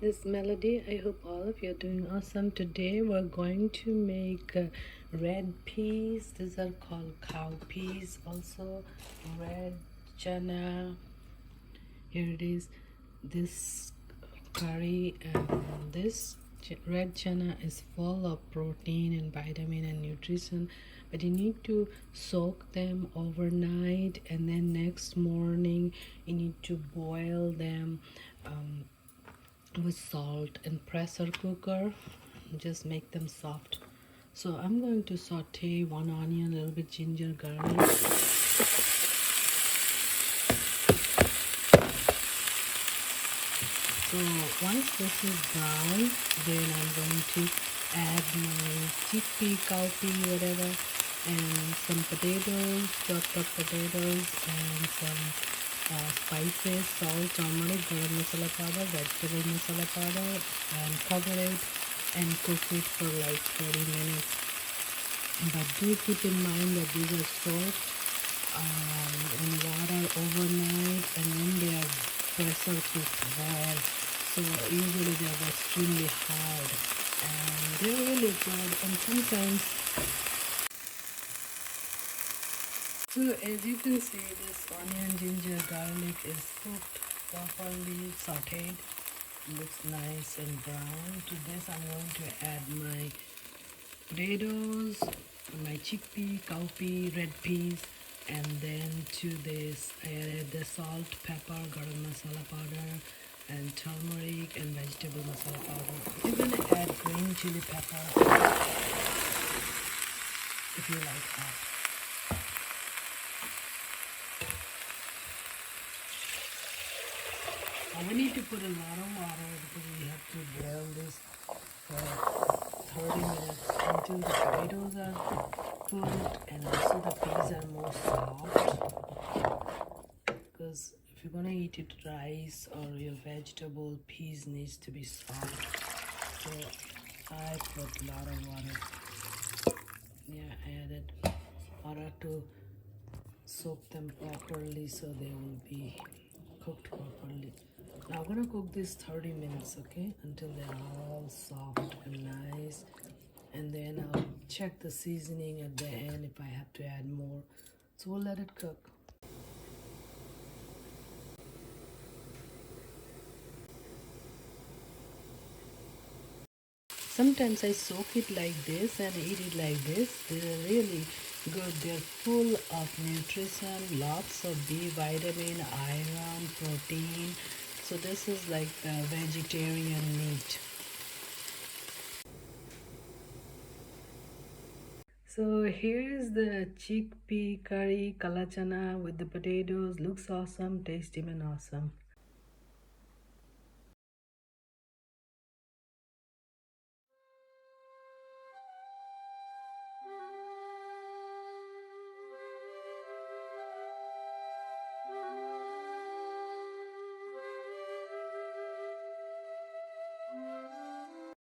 this Melody. I hope all of you are doing awesome. Today we're going to make red peas. These are called cow peas. Also red chana. Here it is. This curry and this red chana is full of protein and vitamin and nutrition, but you need to soak them overnight, and then next morning you need to boil them with salt and pressure cooker. Just make them soft. So I'm going to saute one onion, a little bit ginger, garlic. So once this is brown, then I'm going to add my chickpea, cowpea, whatever, and some potatoes, chopped up potatoes, and some spices, salt, turmeric, garam masala powder, vegetable masala powder, and cover it and cook it for like 30 minutes. But do keep in mind that these are soaked in water overnight, and then they are pressure cooked well. So usually they are extremely hard, and they're really good. And sometimes, so as you can see, this onion, ginger, garlic is cooked properly, sauteed. Looks nice and brown. To this I'm going to add my potatoes, my chickpea, cowpea, red peas, and then to this I added the salt, pepper, garam masala powder, and turmeric and vegetable masala powder. You're gonna add green chili pepper if you like that. Now we need to put a lot of water because we have to boil this for 30 minutes until the potatoes are cooked and also the peas are more soft. Because if you're gonna eat it rice or your vegetable, peas needs to be soft. So I put a lot of water. Yeah, I added water to soak them properly so they will be cooked properly. Now I'm gonna cook this 30 minutes, okay, until they're all soft and nice, and then I'll check the seasoning at the end if I have to add more. So we'll let it cook. Sometimes I soak it like this and eat it like this. They're really good. They're full of nutrition, lots of B vitamin, iron, protein. So this is like the vegetarian meat. So here's the chickpea curry kala chana with the potatoes. Looks awesome, tasty and awesome.